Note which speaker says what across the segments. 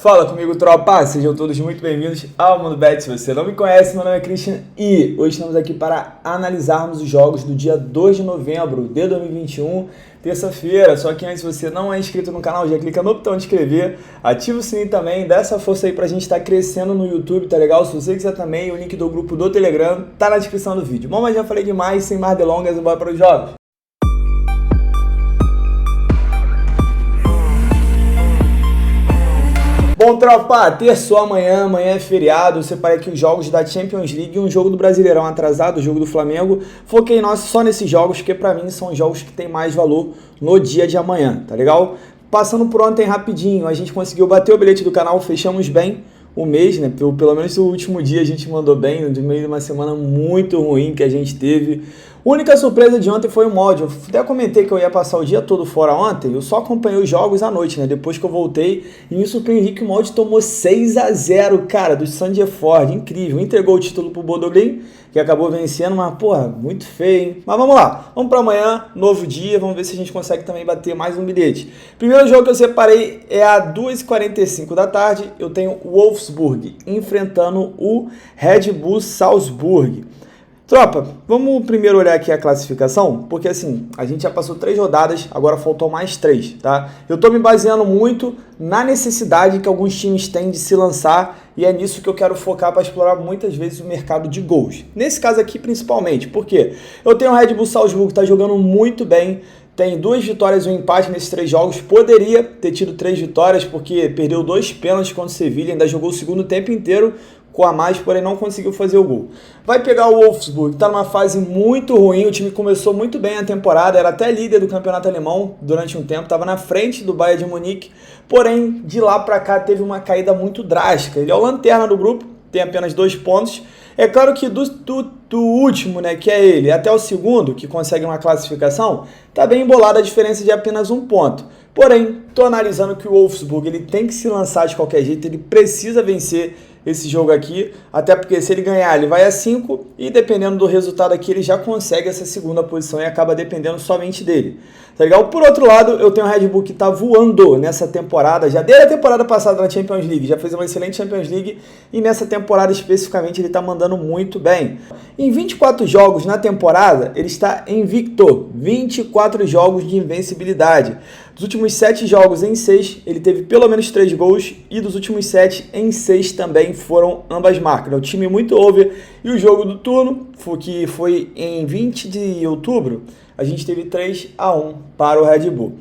Speaker 1: Fala comigo, tropa! Sejam todos muito bem-vindos ao Mundo Bet. Se você não me conhece, meu nome é Christian e hoje estamos aqui para analisarmos os jogos do dia 2 de novembro de 2021, terça-feira. Só que antes, se você não é inscrito no canal, já clica no botão de inscrever, ativa o sininho também, dá essa força aí pra gente estar crescendo no YouTube, tá legal? Se você quiser também, o link do grupo do Telegram tá na descrição do vídeo. Bom, mas já falei demais, sem mais delongas, bora para os jogos. Bom, tropa, terça amanhã é feriado, eu separei aqui os jogos da Champions League e um jogo do Brasileirão atrasado, o jogo do Flamengo. Foquei só nesses jogos, porque pra mim são os jogos que tem mais valor no dia de amanhã, tá legal? Passando por ontem rapidinho, a gente conseguiu bater o bilhete do canal, fechamos bem o mês, né? Pelo menos o último dia a gente mandou bem, no meio de uma semana muito ruim que a gente teve. A única surpresa de ontem foi o mod. Eu até comentei que eu ia passar o dia todo fora ontem, eu só acompanhei os jogos à noite, né? Depois que eu voltei, e me surpreendi que o mod tomou 6-0, cara, do Sandefjord, incrível. Entregou o título pro Bodø/Glimt, que acabou vencendo, mas, porra, muito feio, hein? Mas vamos lá, vamos para amanhã, novo dia, vamos ver se a gente consegue também bater mais um bilhete. Primeiro jogo que eu separei é a 2h45 da tarde, eu tenho o Wolfsburg enfrentando o Red Bull Salzburg. Tropa, vamos primeiro olhar aqui a classificação, porque assim, a gente já passou 3 rodadas, agora faltou mais 3, tá? Eu tô me baseando muito na necessidade que alguns times têm de se lançar e é nisso que eu quero focar para explorar muitas vezes o mercado de gols. Nesse caso aqui principalmente, porque eu tenho o Red Bull Salzburg que tá jogando muito bem, tem 2 vitórias e um empate nesses 3 jogos, poderia ter tido 3 vitórias porque perdeu 2 pênaltis contra o Sevilha, ainda jogou o segundo tempo inteiro com a mais, porém não conseguiu fazer o gol. Vai pegar o Wolfsburg, que está numa fase muito ruim, o time começou muito bem a temporada, era até líder do campeonato alemão durante um tempo, estava na frente do Bayern de Munique, porém de lá para cá teve uma caída muito drástica. Ele é o lanterna do grupo, tem apenas 2 pontos. É claro que do último, né, que é ele, até o segundo, que consegue uma classificação, tá bem embolada a diferença de apenas 1 ponto. Porém, tô analisando que o Wolfsburg ele tem que se lançar de qualquer jeito, ele precisa vencer esse jogo aqui, até porque se ele ganhar, ele vai a 5 e dependendo do resultado aqui, ele já consegue essa segunda posição e acaba dependendo somente dele. Tá legal? Por outro lado, eu tenho o Red Bull que tá voando nessa temporada, já desde a temporada passada na Champions League, já fez uma excelente Champions League e nessa temporada especificamente ele tá mandando muito bem. Em 24 jogos na temporada, ele está invicto, 24 jogos de invencibilidade. Dos últimos 7 jogos em 6, ele teve pelo menos 3 gols e dos últimos 7 em 6 também foram ambas marcas. É um time muito over e o jogo do turno, que foi em 20 de outubro, a gente teve 3-1 para o Red Bull.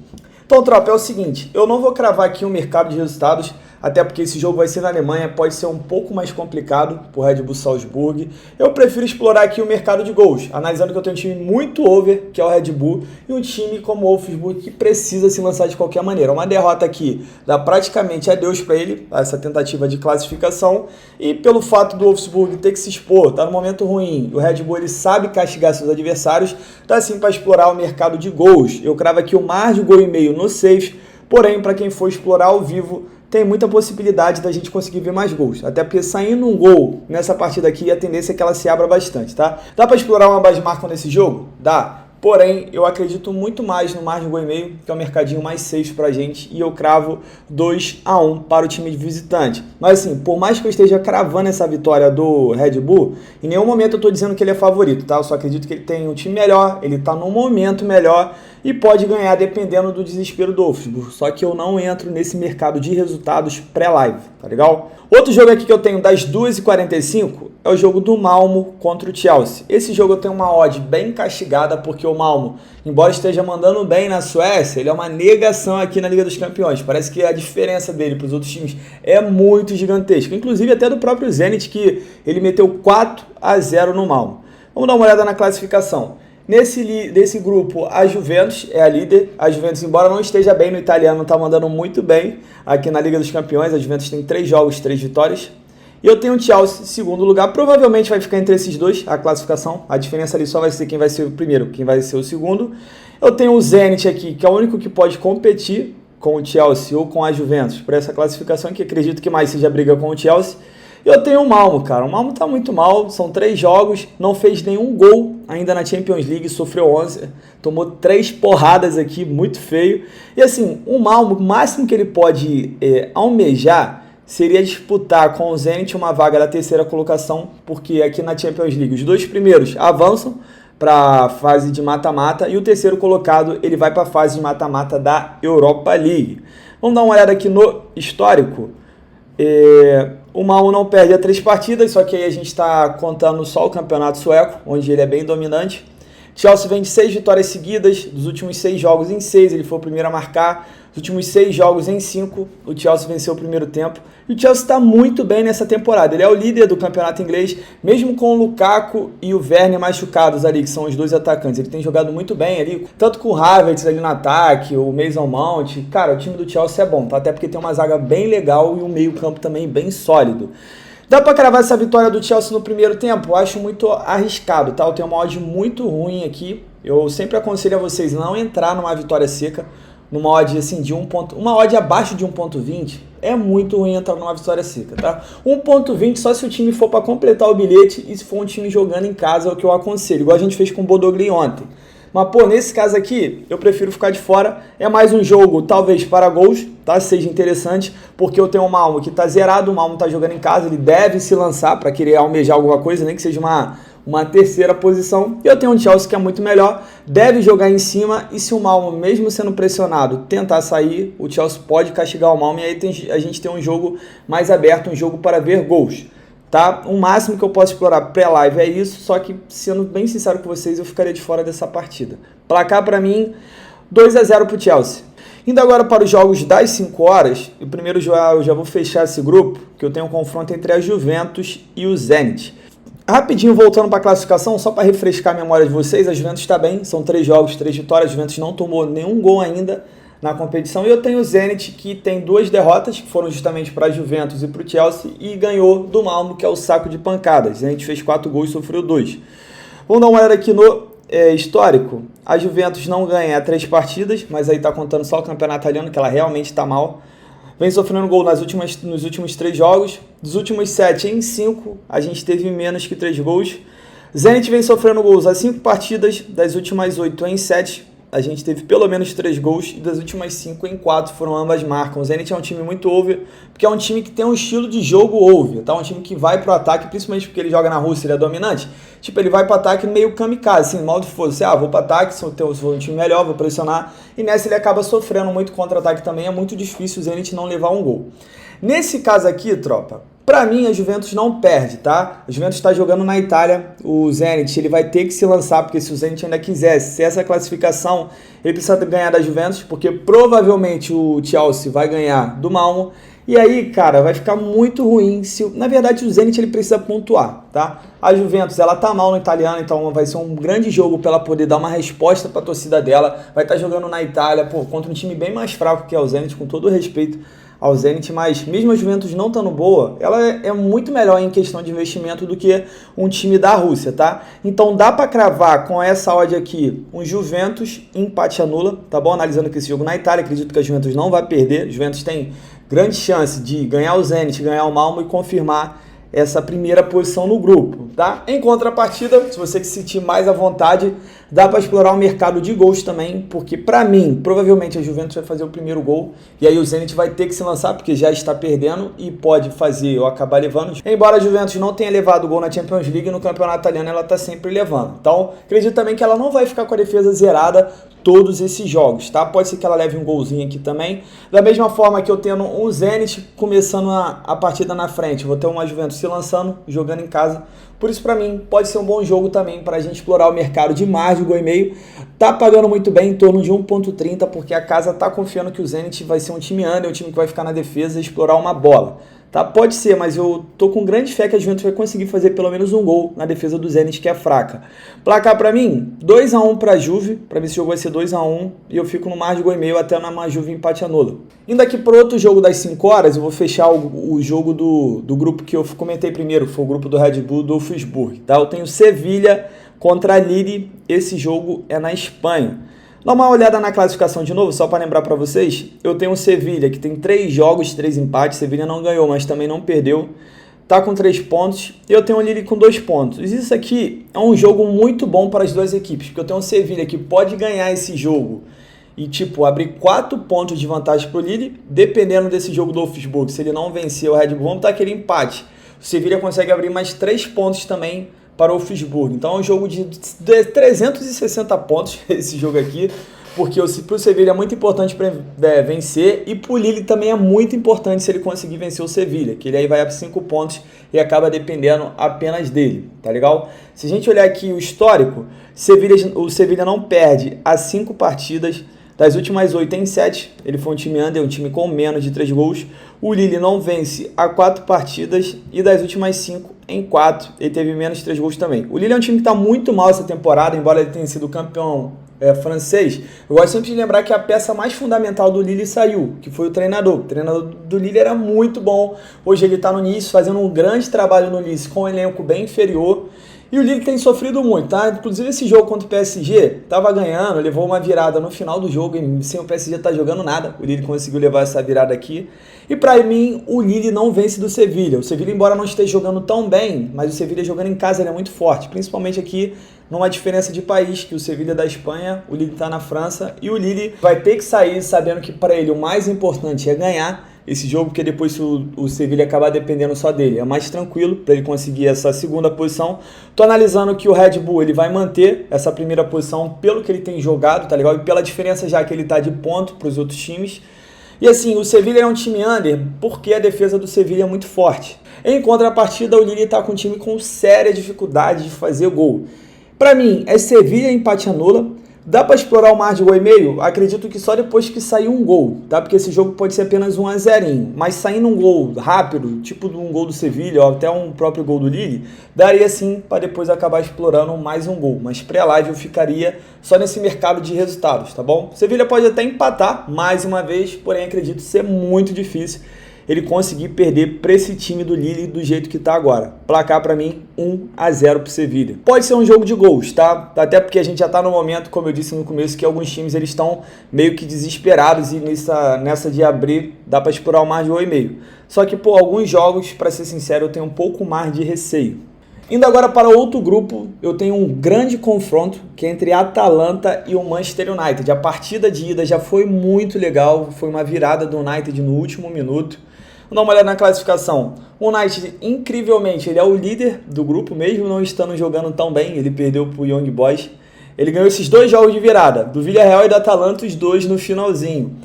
Speaker 1: Então, tropa, é o seguinte, eu não vou cravar aqui um mercado de resultados, até porque esse jogo vai ser na Alemanha, pode ser um pouco mais complicado para o Red Bull Salzburg. Eu prefiro explorar aqui o mercado de gols, analisando que eu tenho um time muito over, que é o Red Bull, e um time como o Wolfsburg que precisa se lançar de qualquer maneira. Uma derrota aqui dá praticamente adeus para ele, essa tentativa de classificação, e pelo fato do Wolfsburg ter que se expor, tá no momento ruim, o Red Bull ele sabe castigar seus adversários, dá sim para explorar o mercado de gols. Eu cravo aqui o mar de 1,5 gols no safe, porém para quem for explorar ao vivo, tem muita possibilidade da gente conseguir ver mais gols. Até porque saindo um gol nessa partida aqui, a tendência é que ela se abra bastante, tá? Dá para explorar uma base marca nesse jogo? Dá. Porém, eu acredito muito mais no margem 1,5, que é o mercadinho mais safe pra gente, e eu cravo 2-1 para o time de visitante. Mas assim, por mais que eu esteja cravando essa vitória do Red Bull, em nenhum momento eu tô dizendo que ele é favorito, tá? Eu só acredito que ele tem um time melhor, ele tá num momento melhor e pode ganhar dependendo do desespero do Wolfsburg. Só que eu não entro nesse mercado de resultados pré-live, tá legal? Outro jogo aqui que eu tenho das 2h45 é o jogo do Malmo contra o Chelsea. Esse jogo eu tenho uma odd bem castigada porque o Malmo, embora esteja mandando bem na Suécia, ele é uma negação aqui na Liga dos Campeões. Parece que a diferença dele para os outros times é muito gigantesca. Inclusive até do próprio Zenit, que ele meteu 4-0 no Malmo. Vamos dar uma olhada na classificação. Desse grupo, a Juventus é a líder. A Juventus, embora não esteja bem no italiano, está mandando muito bem aqui na Liga dos Campeões. A Juventus tem 3 jogos, 3 vitórias. E eu tenho o Chelsea em segundo lugar. Provavelmente vai ficar entre esses dois a classificação. A diferença ali só vai ser quem vai ser o primeiro, quem vai ser o segundo. Eu tenho o Zenit aqui, que é o único que pode competir com o Chelsea ou com a Juventus por essa classificação, que acredito que mais seja briga com o Chelsea. Eu tenho o Malmo, cara. O Malmo tá muito mal, são 3 jogos, não fez nenhum gol ainda na Champions League, sofreu 11, tomou 3 porradas aqui, muito feio. E assim, o Malmo, o máximo que ele pode almejar seria disputar com o Zenit uma vaga da terceira colocação, porque aqui na Champions League os dois primeiros avançam para a fase de mata-mata e o terceiro colocado ele vai para a fase de mata-mata da Europa League. Vamos dar uma olhada aqui no histórico. O Malmö não perde a 3 partidas, só que aí a gente está contando só o campeonato sueco, onde ele é bem dominante. Chelsea vem de 6 vitórias seguidas, dos últimos 6 jogos em 6, ele foi o primeiro a marcar. Dos últimos 6 jogos em 5, o Chelsea venceu o primeiro tempo. E o Chelsea está muito bem nessa temporada. Ele é o líder do campeonato inglês, mesmo com o Lukaku e o Werner machucados ali, que são os dois atacantes. Ele tem jogado muito bem ali, tanto com o Havertz ali no ataque, o Mason Mount. Cara, o time do Chelsea é bom, tá? Até porque tem uma zaga bem legal e um meio campo também bem sólido. Dá pra cravar essa vitória do Chelsea no primeiro tempo? Eu acho muito arriscado, tá? Eu tenho uma odd muito ruim aqui. Eu sempre aconselho a vocês não entrar numa vitória seca, numa odd assim de uma odd abaixo de 1.20, é muito ruim entrar numa vitória seca, tá? 1.20 só se o time for para completar o bilhete e se for um time jogando em casa, é o que eu aconselho, igual a gente fez com o Bodogli ontem. Mas, pô, nesse caso aqui, eu prefiro ficar de fora. É mais um jogo, talvez, para gols, tá? Seja interessante, porque eu tenho o Malmö que tá zerado, o Malmö tá jogando em casa, ele deve se lançar para querer almejar alguma coisa, nem que seja uma terceira posição. E eu tenho um Chelsea que é muito melhor, deve jogar em cima, e se o Malmö, mesmo sendo pressionado, tentar sair, o Chelsea pode castigar o Malmö, e aí a gente tem um jogo mais aberto, um jogo para ver gols. Tá? O máximo que eu posso explorar pré-live é isso, só que, sendo bem sincero com vocês, eu ficaria de fora dessa partida. Placar para mim, 2-0 para o Chelsea. Indo agora para os jogos das 5 horas, o primeiro jogo eu já vou fechar esse grupo, que eu tenho um confronto entre a Juventus e o Zenit. Rapidinho, voltando para a classificação, só para refrescar a memória de vocês, a Juventus está bem, são 3 jogos, 3 vitórias, a Juventus não tomou nenhum gol ainda na competição, e eu tenho o Zenit, que tem 2 derrotas, que foram justamente para a Juventus e para o Chelsea, e ganhou do Malmö, que é o saco de pancadas. O Zenit fez 4 gols e sofreu 2. Vamos dar uma olhada aqui no histórico. A Juventus não ganha 3 partidas, mas aí está contando só o campeonato italiano, que ela realmente está mal. Vem sofrendo gol nos últimos 3 jogos. Dos últimos 7 em 5, a gente teve menos que 3 gols. Zenit vem sofrendo gols há 5 partidas, das últimas 8 em 7. A gente teve pelo menos 3 gols, e das últimas 5 em 4 foram ambas marcas. O Zenit é um time muito over, porque é um time que tem um estilo de jogo over, tá? Um time que vai pro ataque, principalmente porque ele joga na Rússia, ele é dominante. Tipo, ele vai pro ataque meio kamikaze, assim, mal de fosse. Vou pro ataque, se for um time melhor, vou pressionar. E nessa ele acaba sofrendo muito contra-ataque também, é muito difícil o Zenit não levar um gol. Nesse caso aqui, tropa, pra mim a Juventus não perde, tá? A Juventus está jogando na Itália, o Zenit ele vai ter que se lançar, porque se o Zenit ainda quisesse ser essa classificação, ele precisa ganhar da Juventus, porque provavelmente o Chelsea vai ganhar do Malmö, e aí, cara, vai ficar muito ruim. Na verdade, o Zenit ele precisa pontuar, tá? A Juventus, ela tá mal no italiano, então vai ser um grande jogo para ela poder dar uma resposta para a torcida dela. Vai estar jogando na Itália, pô, contra um time bem mais fraco que é o Zenit, com todo o respeito ao Zenit, mas mesmo a Juventus não estando boa, ela é muito melhor em questão de investimento do que um time da Rússia, tá? Então dá para cravar com essa odd aqui um Juventus empate anula, tá bom? Analisando que esse jogo na Itália, acredito que a Juventus não vai perder. A Juventus tem grande chance de ganhar o Zenit, ganhar o Malmö e confirmar essa primeira posição no grupo, tá? Em contrapartida, se você se sentir mais à vontade, dá para explorar o mercado de gols também, porque para mim, provavelmente a Juventus vai fazer o primeiro gol, e aí o Zenit vai ter que se lançar, porque já está perdendo e pode fazer ou acabar levando. Embora a Juventus não tenha levado gol na Champions League, no campeonato italiano ela está sempre levando. Então, acredito também que ela não vai ficar com a defesa zerada todos esses jogos, tá? Pode ser que ela leve um golzinho aqui também. Da mesma forma que eu tendo um Zenit começando a partida na frente, vou ter uma Juventus se lançando, jogando em casa. Por isso, para mim, pode ser um bom jogo também para a gente explorar o mercado de mais de 1,5. Tá pagando muito bem, em torno de 1,30, porque a casa tá confiando que o Zenit vai ser um time under, um time que vai ficar na defesa e explorar uma bola. Tá? Pode ser, mas eu tô com grande fé que a Juventus vai conseguir fazer pelo menos um gol na defesa do Zenit, que é fraca. Placar pra mim, 2-1 pra Juve. Pra mim esse jogo vai ser 2-1 e eu fico no mais de 1,5 até na Juve empate anula. Indo aqui pro outro jogo das 5 horas, eu vou fechar o jogo do grupo que eu comentei primeiro, que foi o grupo do Red Bull do Wolfsburg. Tá? Eu tenho Sevilha contra a Lille, esse jogo é na Espanha. Dá uma olhada na classificação de novo, só para lembrar para vocês. Eu tenho o Sevilha, que tem 3 jogos, 3 empates. Sevilha não ganhou, mas também não perdeu. Tá com 3 pontos. E eu tenho o Lille com 2 pontos. Isso aqui é um jogo muito bom para as duas equipes, porque eu tenho o Sevilha que pode ganhar esse jogo e, tipo, abrir 4 pontos de vantagem para o Lille, dependendo desse jogo do Wolfsburg. Se ele não vencer o Red Bull, vamos estar aquele empate. O Sevilla consegue abrir mais 3 pontos também para o Wolfsburg. Então é um jogo de 360 pontos esse jogo aqui, porque para o Sevilla é muito importante para vencer e para o Lille também é muito importante se ele conseguir vencer o Sevilla, que ele aí vai para 5 pontos e acaba dependendo apenas dele, tá legal? Se a gente olhar aqui o histórico, o Sevilla não perde as 5 partidas, das últimas 8 em 7, ele foi um time under, um time com menos de 3 gols. O Lille não vence a 4 partidas e das últimas 5 em 4, ele teve menos de 3 gols também. O Lille é um time que está muito mal essa temporada, embora ele tenha sido campeão francês. Eu gosto sempre de lembrar que a peça mais fundamental do Lille saiu, que foi o treinador. O treinador do Lille era muito bom. Hoje ele está no Nice, fazendo um grande trabalho no Nice, com um elenco bem inferior. E o Lille tem sofrido muito, tá? Inclusive esse jogo contra o PSG, tava ganhando, levou uma virada no final do jogo, e sem o PSG tá jogando nada, o Lille conseguiu levar essa virada aqui. E pra mim, o Lille não vence do Sevilla. O Sevilla, embora não esteja jogando tão bem, mas o Sevilla jogando em casa ele é muito forte, principalmente aqui numa diferença de país, que o Sevilla é da Espanha, o Lille tá na França, e o Lille vai ter que sair sabendo que para ele o mais importante é ganhar esse jogo, porque depois se o Sevilla acabar dependendo só dele, é mais tranquilo para ele conseguir essa segunda posição. Tô analisando que o Red Bull ele vai manter essa primeira posição pelo que ele tem jogado, tá legal? E pela diferença já que ele tá de ponto para os outros times. E assim, o Sevilla é um time under porque a defesa do Sevilla é muito forte. Em contrapartida, o Lille tá com um time com séria dificuldade de fazer gol. Para mim, é Sevilla empate anula. Dá para explorar o mar de gol e meio? Acredito que só depois que sair um gol, tá? Porque esse jogo pode ser apenas 1-0, mas saindo um gol rápido, tipo um gol do Sevilla ou até um próprio gol do Lille, daria sim para depois acabar explorando mais um gol. Mas pré-live eu ficaria só nesse mercado de resultados, tá bom? Sevilla pode até empatar mais uma vez, porém acredito ser muito difícil ele conseguir perder para esse time do Lille do jeito que tá agora. Placar para mim 1-0 pro Sevilla. Pode ser um jogo de gols, tá? Até porque a gente já tá no momento, como eu disse no começo, que alguns times eles estão meio que desesperados e nessa de abrir dá para explorar o mar de gol e meio. Só que, pô, alguns jogos, para ser sincero, eu tenho um pouco mais de receio. Indo agora para outro grupo, eu tenho um grande confronto que é entre a Atalanta e o Manchester United. A partida de ida já foi muito legal, foi uma virada do United no último minuto. Vamos dar uma olhada na classificação. O United, incrivelmente, ele é o líder do grupo, mesmo não estando jogando tão bem. Ele perdeu para o Young Boys. Ele ganhou esses 2 jogos de virada, do Villarreal e da Atalanta, os 2 no finalzinho.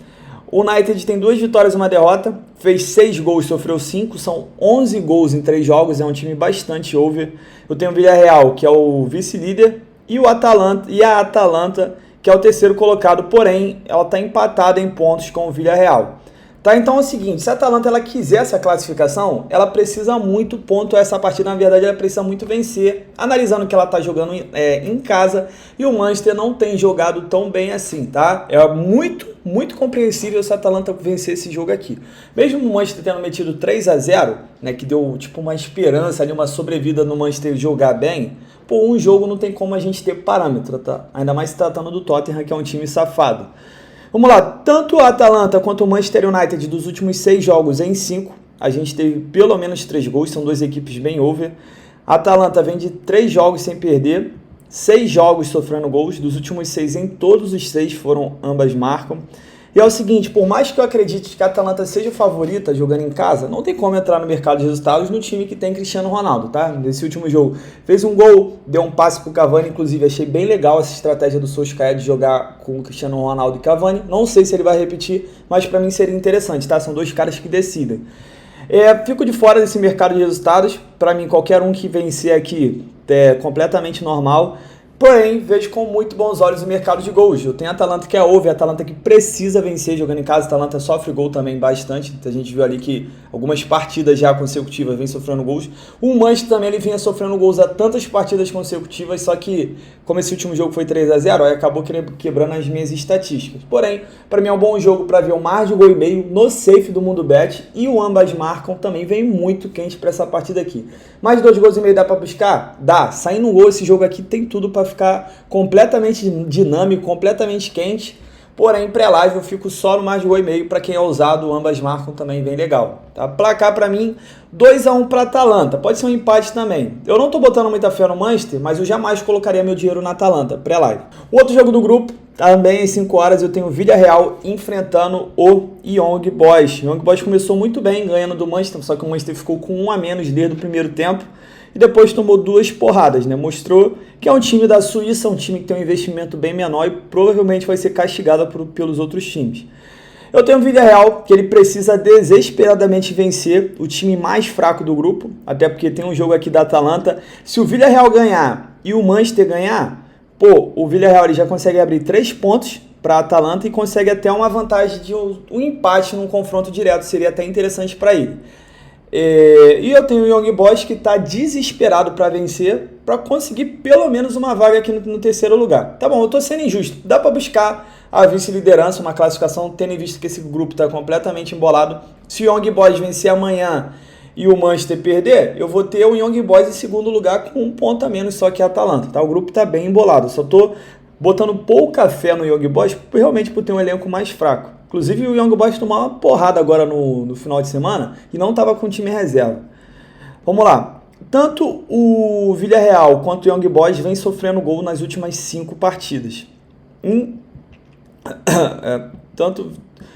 Speaker 1: O United tem 2 vitórias e uma derrota, fez 6 gols, sofreu 5, são 11 gols em 3 jogos, é um time bastante over. Eu tenho o Villarreal, que é o vice-líder, e a Atalanta, que é o terceiro colocado, porém, ela está empatada em pontos com o Villarreal. Tá, então é o seguinte, se a Atalanta ela quiser essa classificação, ela precisa muito pontuar essa partida, na verdade ela precisa muito vencer, analisando que ela tá jogando em casa, e o Manchester não tem jogado tão bem assim, tá? É muito compreensível se a Atalanta vencer esse jogo aqui. Mesmo o Manchester tendo metido 3-0, né, que deu tipo uma esperança ali, uma sobrevida no Manchester jogar bem, pô, um jogo não tem como a gente ter parâmetro, tá? Ainda mais se tratando do Tottenham, que é um time safado. Vamos lá, tanto a Atalanta quanto o Manchester United dos últimos 6 jogos em 5, a gente teve pelo menos 3 gols, são 2 equipes bem over. A Atalanta vem de 3 jogos sem perder, 6 jogos sofrendo gols, dos últimos 6 em todos os 6 ambas marcam. E é o seguinte, por mais que eu acredite que a Atalanta seja favorita jogando em casa, não tem como entrar no mercado de resultados no time que tem Cristiano Ronaldo, tá? Nesse último jogo fez um gol, deu um passe pro Cavani, inclusive achei bem legal essa estratégia do Solskjaer de jogar com o Cristiano Ronaldo e Cavani. Não sei se ele vai repetir, mas pra mim seria interessante, tá? São 2 caras que decidem. Fico de fora desse mercado de resultados, pra mim qualquer um que vencer aqui é completamente normal. Porém, vejo com muito bons olhos o mercado de gols. Eu tenho a Atalanta que é over, a Atalanta que precisa vencer jogando em casa. A Atalanta sofre gol também bastante. A gente viu ali que algumas partidas já consecutivas vem sofrendo gols. O Manchester também ele vinha sofrendo gols há tantas partidas consecutivas, só que como esse último jogo foi 3-0, aí acabou quebrando as minhas estatísticas. Porém, para mim é um bom jogo para ver o mar de gol e meio no safe do Mundo Bet, e o ambas marcam também vem muito quente para essa partida aqui. Mais 2 gols e meio dá para buscar? Dá. Saindo um gol, esse jogo aqui tem tudo para ficar completamente dinâmico, completamente quente. Porém, pré-live eu fico só no mais de gol e meio. Para quem é ousado, ambas marcam também bem legal. Tá? Placar para mim, 2-1 para Atalanta. Pode ser um empate também. Eu não tô botando muita fé no Manchester, mas eu jamais colocaria meu dinheiro na Atalanta, pré-live. O outro jogo do grupo Também às 5 horas eu tenho o Villarreal enfrentando o Young Boys. O Young Boys começou muito bem, ganhando do Manchester, só que o Manchester ficou com 1 a menos desde o primeiro tempo e depois tomou 2 porradas, né? Mostrou que é um time da Suíça, um time que tem um investimento bem menor e provavelmente vai ser castigado pelos outros times. Eu tenho o Villarreal, que ele precisa desesperadamente vencer o time mais fraco do grupo, até porque tem um jogo aqui da Atalanta. Se o Villarreal ganhar e o Manchester ganhar, o Villarreal ele já consegue abrir 3 pontos para a Atalanta e consegue até uma vantagem de um empate num confronto direto, seria até interessante para ele. E eu tenho o Young Boys que está desesperado para vencer, para conseguir pelo menos uma vaga aqui no terceiro lugar. Tá bom, eu estou sendo injusto, dá para buscar a vice-liderança, uma classificação, tendo em vista que esse grupo está completamente embolado. Se o Young Boys vencer amanhã e o Manchester perder, eu vou ter o Young Boys em segundo lugar com 1 ponto a menos só que a Atalanta. Tá? O grupo está bem embolado, só estou botando pouca fé no Young Boys realmente por ter um elenco mais fraco. Inclusive o Young Boys tomou uma porrada agora no final de semana e não estava com o time reserva. Vamos lá. Tanto o Villarreal quanto o Young Boys vem sofrendo gol nas últimas 5 partidas.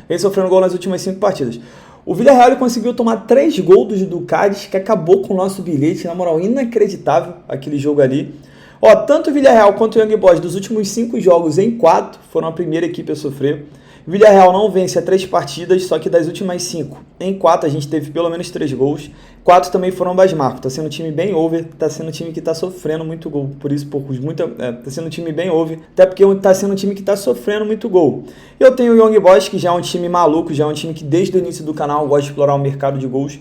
Speaker 1: Vem sofrendo gol nas últimas 5 partidas. O Villarreal conseguiu tomar 3 gols do Cádiz, que acabou com o nosso bilhete. Na moral, inacreditável aquele jogo ali. Tanto o Villarreal quanto o Young Boys, dos últimos 5 jogos em 4, foram a primeira equipe a sofrer. O Villarreal não vence há 3 partidas, só que das últimas 5, em 4 a gente teve pelo menos 3 gols. 4 também foram ambas marcas. Está sendo um time bem over, está sendo um time que está sofrendo muito gol. Por isso, está sendo um time bem over, até porque está sendo um time que está sofrendo muito gol. Eu tenho o Young Boys, que já é um time maluco, já é um time que desde o início do canal gosta de explorar o mercado de gols.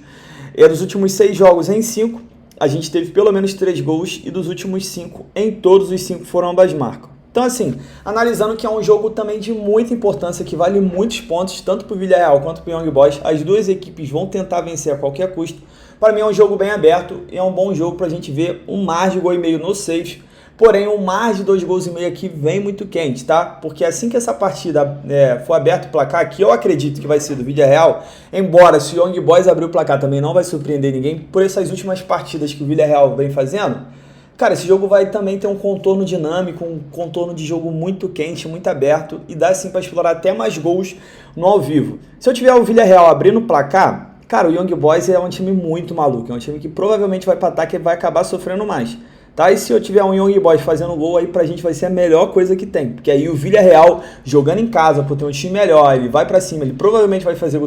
Speaker 1: Dos últimos 6 jogos em 5, a gente teve pelo menos 3 gols e dos últimos 5, em todos os 5 foram ambas marcas. Então assim, analisando que é um jogo também de muita importância, que vale muitos pontos, tanto para o Villarreal quanto para o Young Boys, as duas equipes vão tentar vencer a qualquer custo. Para mim é um jogo bem aberto e é um bom jogo para a gente ver um mar de gol e meio no safe, porém um mar de 2 gols e meio aqui vem muito quente, tá? Porque assim que essa partida for aberto o placar, que eu acredito que vai ser do Villarreal, embora se o Young Boys abrir o placar também não vai surpreender ninguém, por essas últimas partidas que o Villarreal vem fazendo, cara, esse jogo vai também ter um contorno dinâmico, um contorno de jogo muito quente, muito aberto e dá sim para explorar até mais gols no ao vivo. Se eu tiver o Villarreal abrindo o placar, cara, o Young Boys é um time muito maluco, é um time que provavelmente vai para ataque e vai acabar sofrendo mais. Tá? E se eu tiver um Young Boys fazendo gol, aí pra gente vai ser a melhor coisa que tem. Porque aí o Villarreal, jogando em casa, por ter um time melhor, ele vai pra cima, ele provavelmente vai fazer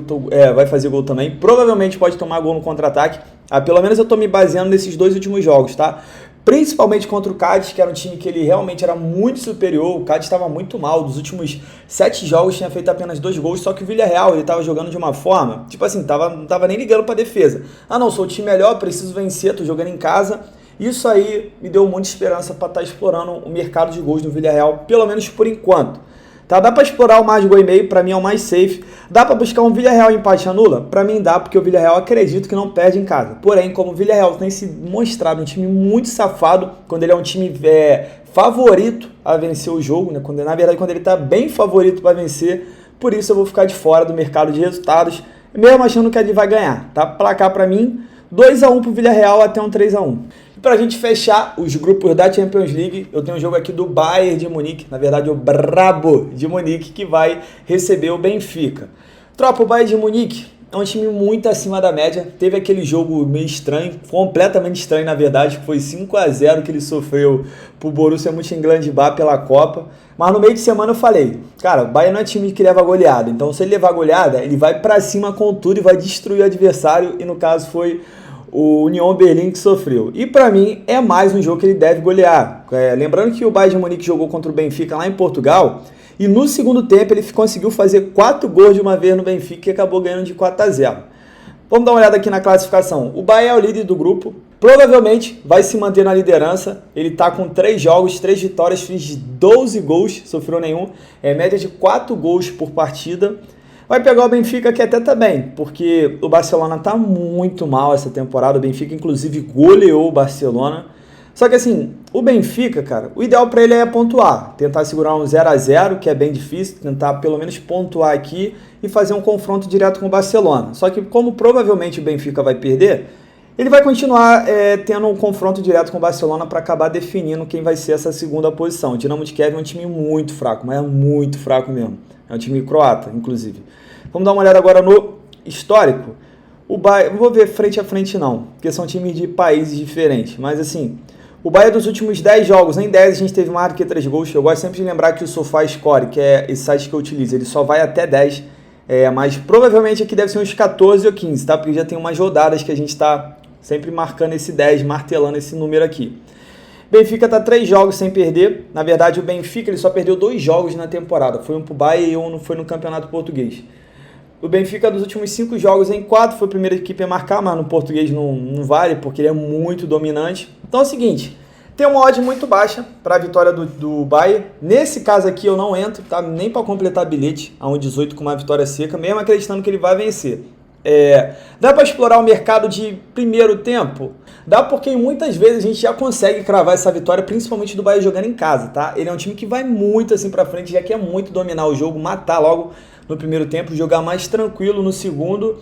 Speaker 1: gol também, provavelmente pode tomar gol no contra-ataque. Pelo menos eu tô me baseando nesses 2 últimos jogos, tá? Principalmente contra o Cádiz, que era um time que ele realmente era muito superior. O Cádiz estava muito mal, dos últimos 7 jogos tinha feito apenas 2 gols, só que o Villarreal ele estava jogando de uma forma, tipo assim, não tava nem ligando para defesa. Não, sou o time melhor, preciso vencer, tô jogando em casa. Isso aí me deu muita esperança para estar explorando o mercado de gols do Villarreal, pelo menos por enquanto. Tá? Dá para explorar o mais de gol e meio, para mim é o mais safe. Dá para buscar um Villarreal empate anula? Para mim dá, porque o Villarreal acredito que não perde em casa. Porém, como o Villarreal tem se mostrado um time muito safado, quando ele é um time favorito a vencer o jogo, né? Quando ele está bem favorito para vencer, por isso eu vou ficar de fora do mercado de resultados, mesmo achando que ele vai ganhar. Tá? Placar para mim, 2-1 para o Villarreal até um 3-1. Para a gente fechar os grupos da Champions League, eu tenho um jogo aqui do Bayern de Munique, na verdade o Brabo de Munique, que vai receber o Benfica. Tropa, o Bayern de Munique é um time muito acima da média, teve aquele jogo meio estranho, completamente estranho na verdade, que foi 5-0 que ele sofreu pro Borussia Mönchengladbach pela Copa, mas no meio de semana eu falei, cara, o Bayern não é time que leva goleada, então se ele levar goleada, ele vai para cima com tudo e vai destruir o adversário, e no caso foi o Union Berlin que sofreu. E para mim é mais um jogo que ele deve golear. Lembrando que o Bayern de Munique jogou contra o Benfica lá em Portugal e no segundo tempo ele conseguiu fazer 4 gols de uma vez no Benfica e acabou ganhando de 4-0. Vamos dar uma olhada aqui na classificação. O Bayern é o líder do grupo, provavelmente vai se manter na liderança. Ele está com 3 jogos, 3 vitórias, fez 12 gols, sofreu nenhum. Média de 4 gols por partida. Vai pegar o Benfica, que até tá bem, porque o Barcelona tá muito mal essa temporada. O Benfica, inclusive, goleou o Barcelona. Só que assim, o Benfica, cara, o ideal para ele é pontuar. Tentar segurar um 0-0, que é bem difícil. Tentar pelo menos pontuar aqui e fazer um confronto direto com o Barcelona. Só que como provavelmente o Benfica vai perder, Ele vai continuar tendo um confronto direto com o Barcelona para acabar definindo quem vai ser essa segunda posição. O Dinamo de Kiev é um time muito fraco, mas é muito fraco mesmo. É um time croata, inclusive. Vamos dar uma olhada agora no histórico. O Bayern, não vou ver frente a frente não, porque são times de países diferentes. Mas assim, o Bayern dos últimos 10 jogos, em 10 a gente teve mais do que 3 gols. Eu gosto sempre de lembrar que o SofaScore, que é esse site que eu utilizo, ele só vai até 10. Mas provavelmente aqui deve ser uns 14 ou 15, tá? Porque já tem umas rodadas que a gente está sempre marcando esse 10, martelando esse número aqui. Benfica está 3 jogos sem perder. Na verdade, o Benfica ele só perdeu 2 jogos na temporada. Foi um para o Bayern e um foi no Campeonato Português. O Benfica, dos últimos 5 jogos em 4, foi a primeira equipe a marcar, mas no português não vale, porque ele é muito dominante. Então é o seguinte, tem uma odd muito baixa para a vitória do Bayern. Nesse caso aqui eu não entro, tá? Nem para completar bilhete a 1,18 com uma vitória seca, mesmo acreditando que ele vai vencer. Dá para explorar o mercado de primeiro tempo? Dá, porque muitas vezes a gente já consegue cravar essa vitória, principalmente do Bayern jogando em casa, tá? Ele é um time que vai muito assim para frente, já quer muito dominar o jogo, matar logo no primeiro tempo, jogar mais tranquilo no segundo.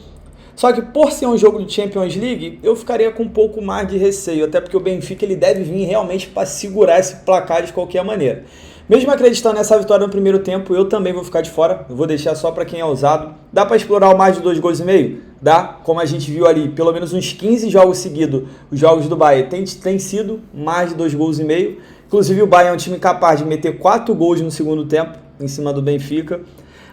Speaker 1: Só que por ser um jogo de Champions League, eu ficaria com um pouco mais de receio, até porque o Benfica ele deve vir realmente para segurar esse placar de qualquer maneira. Mesmo acreditando nessa vitória no primeiro tempo, eu também vou ficar de fora. Eu vou deixar só para quem é ousado. Dá para explorar o mais de 2 gols e meio? Dá. Como a gente viu ali, pelo menos uns 15 jogos seguidos, os jogos do Bayern tem sido mais de 2 gols e meio. Inclusive o Bayern é um time capaz de meter 4 gols no segundo tempo, em cima do Benfica.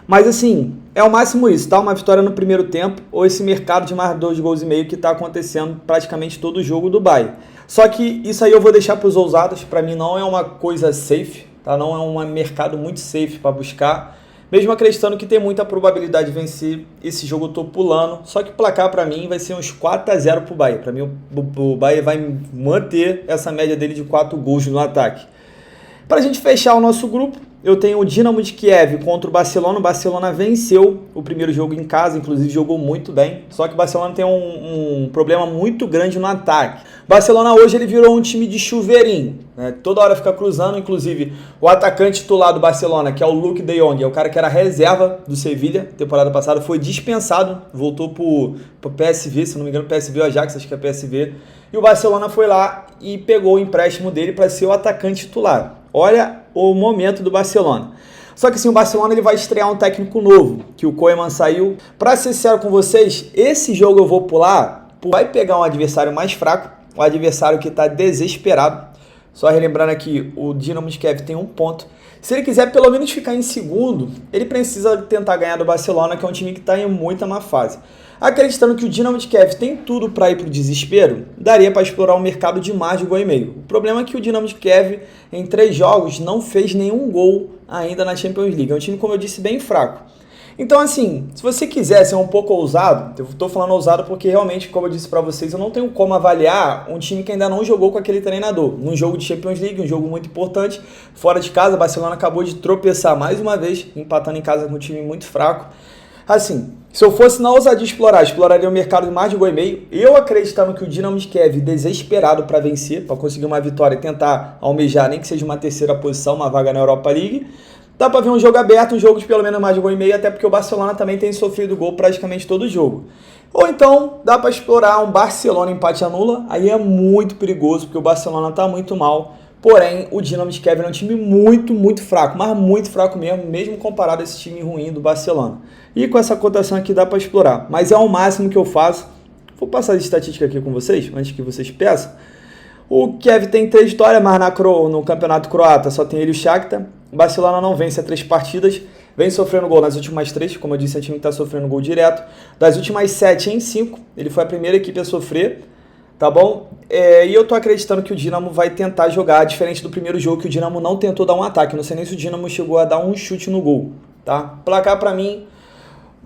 Speaker 1: Mas assim, é o máximo isso, tá? Uma vitória no primeiro tempo, ou esse mercado de mais de 2 gols e meio que está acontecendo praticamente todo o jogo do Bayern. Só que isso aí eu vou deixar para os ousados, para mim não é uma coisa safe, tá? Não é um mercado muito safe para buscar, mesmo acreditando que tem muita probabilidade de vencer. Esse jogo eu tô pulando, só que o placar para mim vai ser uns 4-0 pro Bayern. Para mim o Bayern vai manter essa média dele de 4 gols no ataque. Para a gente fechar o nosso grupo, eu tenho o Dinamo de Kiev contra o Barcelona. O Barcelona venceu o primeiro jogo em casa, inclusive jogou muito bem. Só que o Barcelona tem um problema muito grande no ataque. O Barcelona hoje ele virou um time de chuveirinho, né? Toda hora fica cruzando, inclusive o atacante titular do Barcelona, que é o Luuk de Jong, é o cara que era reserva do Sevilla, temporada passada, foi dispensado, voltou pro PSV, se não me engano, PSV ou Ajax, acho que é PSV. E o Barcelona foi lá e pegou o empréstimo dele para ser o atacante titular. Olha o momento do Barcelona. Só que assim, o Barcelona ele vai estrear um técnico novo, que o Koeman saiu. Para ser sincero com vocês, esse jogo eu vou pular, vai pegar um adversário mais fraco, um adversário que está desesperado. Só relembrando aqui, o Dinamo de Kiev tem 1 ponto. Se ele quiser pelo menos ficar em segundo, ele precisa tentar ganhar do Barcelona, que é um time que está em muita má fase. Acreditando que o Dinamo de Kiev tem tudo para ir para o desespero, daria para explorar o mercado de mais de 1,5 gol. O problema é que o Dinamo de Kiev, em 3 jogos, não fez nenhum gol ainda na Champions League. É um time, como eu disse, bem fraco. Então, assim, se você quiser ser um pouco ousado, eu estou falando ousado porque realmente, como eu disse para vocês, eu não tenho como avaliar um time que ainda não jogou com aquele treinador. Num jogo de Champions League, um jogo muito importante, fora de casa, o Barcelona acabou de tropeçar mais uma vez, empatando em casa com um time muito fraco. Assim, se eu fosse na ousadia exploraria o mercado de mais de 1,5 gol. Eu acreditando que o Dinamo de Kiev, desesperado para vencer, para conseguir uma vitória e tentar almejar nem que seja uma terceira posição, uma vaga na Europa League. Dá para ver um jogo aberto, um jogo de pelo menos mais de 1,5 gol, até porque o Barcelona também tem sofrido gol praticamente todo o jogo. Ou então, dá para explorar um Barcelona empate anula, aí é muito perigoso, porque o Barcelona está muito mal. Porém, o Dinamo de Kiev é um time muito, muito fraco, mas muito fraco mesmo comparado a esse time ruim do Barcelona. E com essa cotação aqui dá para explorar, mas é o máximo que eu faço. Vou passar as estatísticas aqui com vocês, antes que vocês peçam. O Kiev tem 3 vitórias, mas no campeonato croata só tem ele e o Shakhtar. O Barcelona não vence há 3 partidas, vem sofrendo gol nas últimas 3, como eu disse, é um time que está sofrendo gol direto. Das últimas 7 em 5, ele foi a primeira equipe a sofrer. Tá bom? E eu tô acreditando que o Dinamo vai tentar jogar, diferente do primeiro jogo, que o Dinamo não tentou dar um ataque. Não sei nem se o Dinamo chegou a dar um chute no gol, tá? Placar pra mim,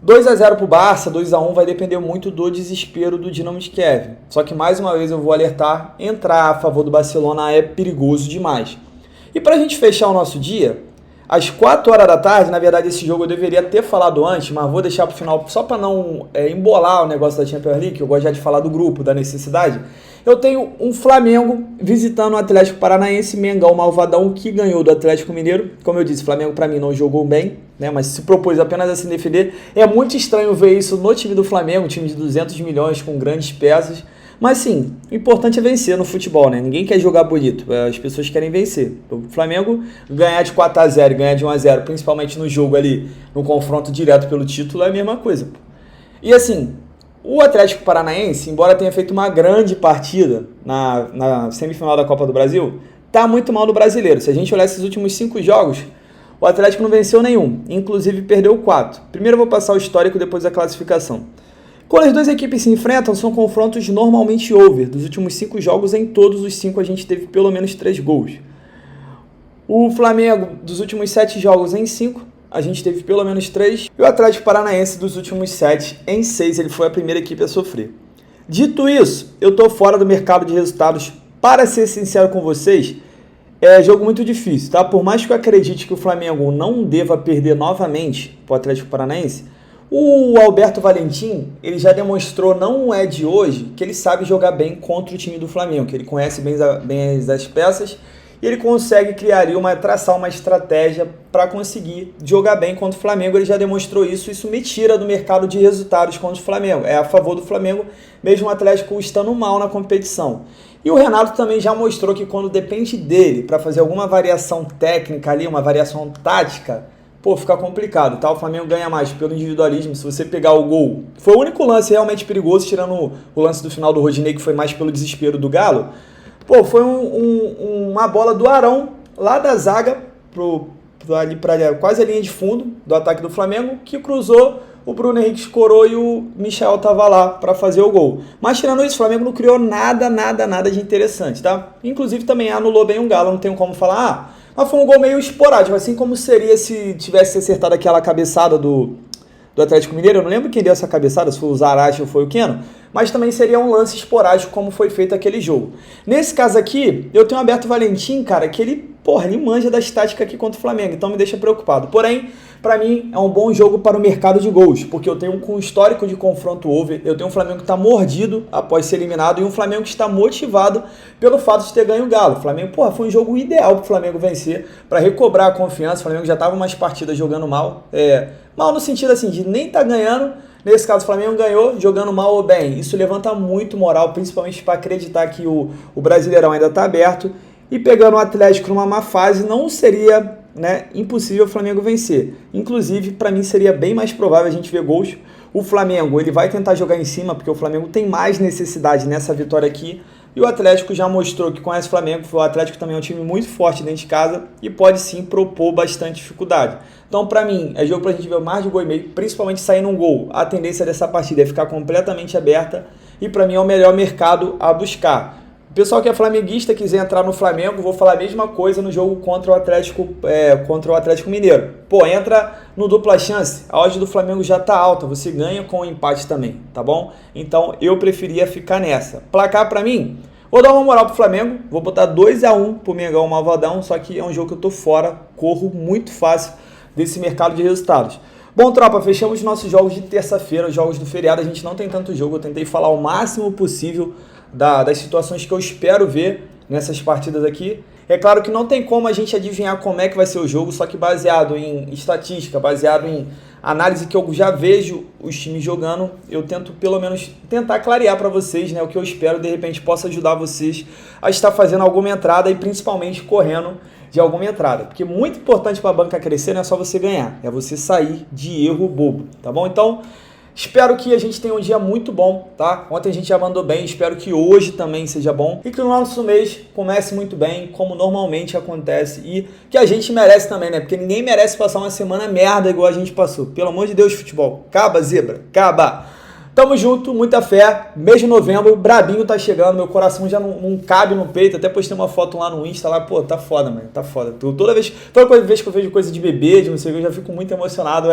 Speaker 1: 2-0 pro Barça, 2-1, vai depender muito do desespero do Dinamo de Kiev. Só que, mais uma vez, eu vou alertar, entrar a favor do Barcelona é perigoso demais. E pra gente fechar o nosso dia, às 4 horas da tarde, na verdade esse jogo eu deveria ter falado antes, mas vou deixar pro final só para não embolar o negócio da Champions League, que eu gosto já de falar do grupo, da necessidade. Eu tenho um Flamengo visitando o Atlético Paranaense, Mengão malvadão, que ganhou do Atlético Mineiro. Como eu disse, o Flamengo para mim não jogou bem, né, mas se propôs apenas a se defender. É muito estranho ver isso no time do Flamengo, um time de 200 milhões com grandes peças. Mas sim, o importante é vencer no futebol, né? Ninguém quer jogar bonito, as pessoas querem vencer. O Flamengo ganhar de 4-0 e ganhar de 1-0, principalmente no jogo ali, no confronto direto pelo título, é a mesma coisa. E assim, o Atlético Paranaense, embora tenha feito uma grande partida na semifinal da Copa do Brasil, tá muito mal no Brasileiro. Se a gente olhar esses últimos 5 jogos, o Atlético não venceu nenhum, inclusive perdeu 4. Primeiro eu vou passar o histórico, depois a classificação. Quando as duas equipes se enfrentam, são confrontos normalmente over. Dos últimos 5 jogos, em todos os 5 a gente teve pelo menos 3 gols. O Flamengo, dos últimos 7 jogos, em 5, a gente teve pelo menos 3. E o Atlético Paranaense, dos últimos 7, em 6, ele foi a primeira equipe a sofrer. Dito isso, eu estou fora do mercado de resultados. Para ser sincero com vocês, é jogo muito difícil, tá? Por mais que eu acredite que o Flamengo não deva perder novamente para o Atlético Paranaense, o Alberto Valentim, ele já demonstrou, não é de hoje, que ele sabe jogar bem contra o time do Flamengo, que ele conhece bem as peças e ele consegue traçar uma estratégia para conseguir jogar bem contra o Flamengo. Ele já demonstrou isso me tira do mercado de resultados contra o Flamengo. É a favor do Flamengo, mesmo o Atlético estando mal na competição. E o Renato também já mostrou que quando depende dele para fazer alguma variação técnica ali, uma variação tática, fica complicado, tá? O Flamengo ganha mais pelo individualismo. Se você pegar o gol, foi o único lance realmente perigoso, tirando o lance do final do Rodinei, que foi mais pelo desespero do Galo. Foi uma bola do Arão, lá da zaga, para quase a linha de fundo do ataque do Flamengo, que cruzou, o Bruno Henrique escorou e o Michel tava lá para fazer o gol. Mas tirando isso, o Flamengo não criou nada de interessante, tá? Inclusive também anulou bem um Galo, não tenho como falar, mas foi um gol meio esporádico, assim como seria se tivesse acertado aquela cabeçada do Atlético Mineiro. Eu não lembro quem deu essa cabeçada, se foi o Zarate ou foi o Keno, mas também seria um lance esporádico como foi feito aquele jogo. Nesse caso aqui, eu tenho o Alberto Valentim, cara, que ele manja das táticas aqui contra o Flamengo, então me deixa preocupado. Porém, para mim, é um bom jogo para o mercado de gols, porque eu tenho um histórico de confronto over, eu tenho um Flamengo que está mordido após ser eliminado e um Flamengo que está motivado pelo fato de ter ganho o Galo. O Flamengo, foi um jogo ideal para o Flamengo vencer, para recobrar a confiança. O Flamengo já estava umas partidas jogando mal, mal no sentido assim, de nem estar ganhando. Nesse caso, o Flamengo ganhou jogando mal ou bem. Isso levanta muito moral, principalmente para acreditar que o Brasileirão ainda está aberto. E pegando o Atlético numa má fase, não seria impossível o Flamengo vencer. Inclusive, para mim, seria bem mais provável a gente ver gols. O Flamengo ele vai tentar jogar em cima, porque o Flamengo tem mais necessidade nessa vitória aqui. E o Atlético já mostrou que conhece o Flamengo. O Atlético também é um time muito forte dentro de casa e pode sim propor bastante dificuldade. Então, para mim, é jogo para a gente ver mais de gol e meio, principalmente saindo um gol. A tendência dessa partida é ficar completamente aberta e para mim é o melhor mercado a buscar. O pessoal que é flamenguista quiser entrar no Flamengo, vou falar a mesma coisa no jogo contra o Atlético Mineiro. Entra no dupla chance, a odd do Flamengo já tá alta, você ganha com o empate também, tá bom? Então eu preferia ficar nessa. Placar para mim, vou dar uma moral pro Flamengo, vou botar 2-1 pro Mengão Malvadão, só que é um jogo que eu tô fora, corro muito fácil desse mercado de resultados. Bom, tropa, fechamos os nossos jogos de terça-feira, os jogos do feriado, a gente não tem tanto jogo, eu tentei falar o máximo possível das situações que eu espero ver nessas partidas aqui. É claro que não tem como a gente adivinhar como é que vai ser o jogo, só que baseado em estatística, baseado em análise que eu já vejo os times jogando, eu tento pelo menos tentar clarear para vocês, o que eu espero de repente possa ajudar vocês a estar fazendo alguma entrada e principalmente correndo de alguma entrada. Porque muito importante para a banca crescer não é só você ganhar, é você sair de erro bobo, tá bom? Então, espero que a gente tenha um dia muito bom, tá? Ontem a gente já mandou bem, espero que hoje também seja bom. E que o nosso mês comece muito bem, como normalmente acontece. E que a gente merece também, Porque ninguém merece passar uma semana merda igual a gente passou. Pelo amor de Deus, futebol. Acaba, zebra. Acaba. Tamo junto, muita fé. Mês de novembro, brabinho tá chegando. Meu coração já não cabe no peito. Até postei uma foto lá no Insta, tá foda, mano. Tá foda. Toda vez que eu vejo coisa de bebê, de não sei o que, eu já fico muito emocionado,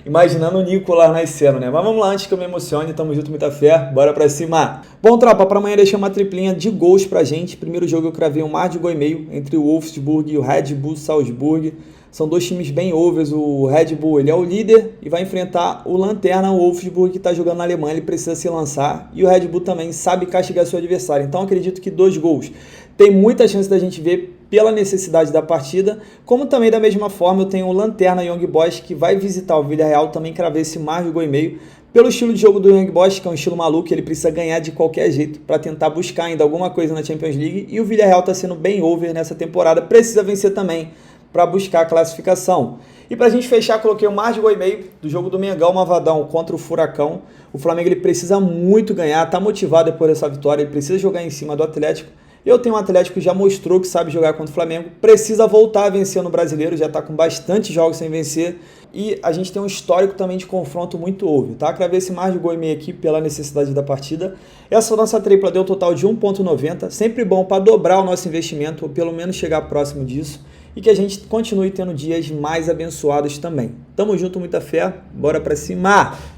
Speaker 1: imaginando o Nico lá nascendo, Mas vamos lá, antes que eu me emocione. Tamo junto, muita fé. Bora pra cima. Bom, tropa, pra amanhã deixei uma triplinha de gols pra gente. Primeiro jogo eu cravei um mar de gol e meio entre o Wolfsburg e o Red Bull Salzburg. São dois times bem overs. O Red Bull ele é o líder e vai enfrentar o Lanterna, o Wolfsburg, que está jogando na Alemanha. Ele precisa se lançar e o Red Bull também sabe castigar seu adversário. Então acredito que 2 gols. Tem muita chance da gente ver pela necessidade da partida, como também da mesma forma eu tenho o Lanterna Young Boys que vai visitar o Villarreal, também cravei esse mais de 1,5 pelo estilo de jogo do Young Boys, que é um estilo maluco, ele precisa ganhar de qualquer jeito para tentar buscar ainda alguma coisa na Champions League, e o Villarreal está sendo bem over nessa temporada, precisa vencer também para buscar a classificação. E para a gente fechar, coloquei o mais de 1,5 do jogo do Mengão Mavadão contra o Furacão. O Flamengo ele precisa muito ganhar, está motivado depois dessa vitória, ele precisa jogar em cima do Atlético. Eu tenho um Atlético que já mostrou que sabe jogar contra o Flamengo, precisa voltar a vencer no Brasileiro, já está com bastante jogos sem vencer, e a gente tem um histórico também de confronto muito over, tá? Cravei esse mais de 1,5 aqui pela necessidade da partida. Essa nossa tripla deu um total de 1,90, sempre bom para dobrar o nosso investimento, ou pelo menos chegar próximo disso, e que a gente continue tendo dias mais abençoados também. Tamo junto, muita fé, bora pra cima!